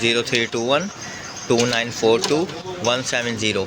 03212942-170،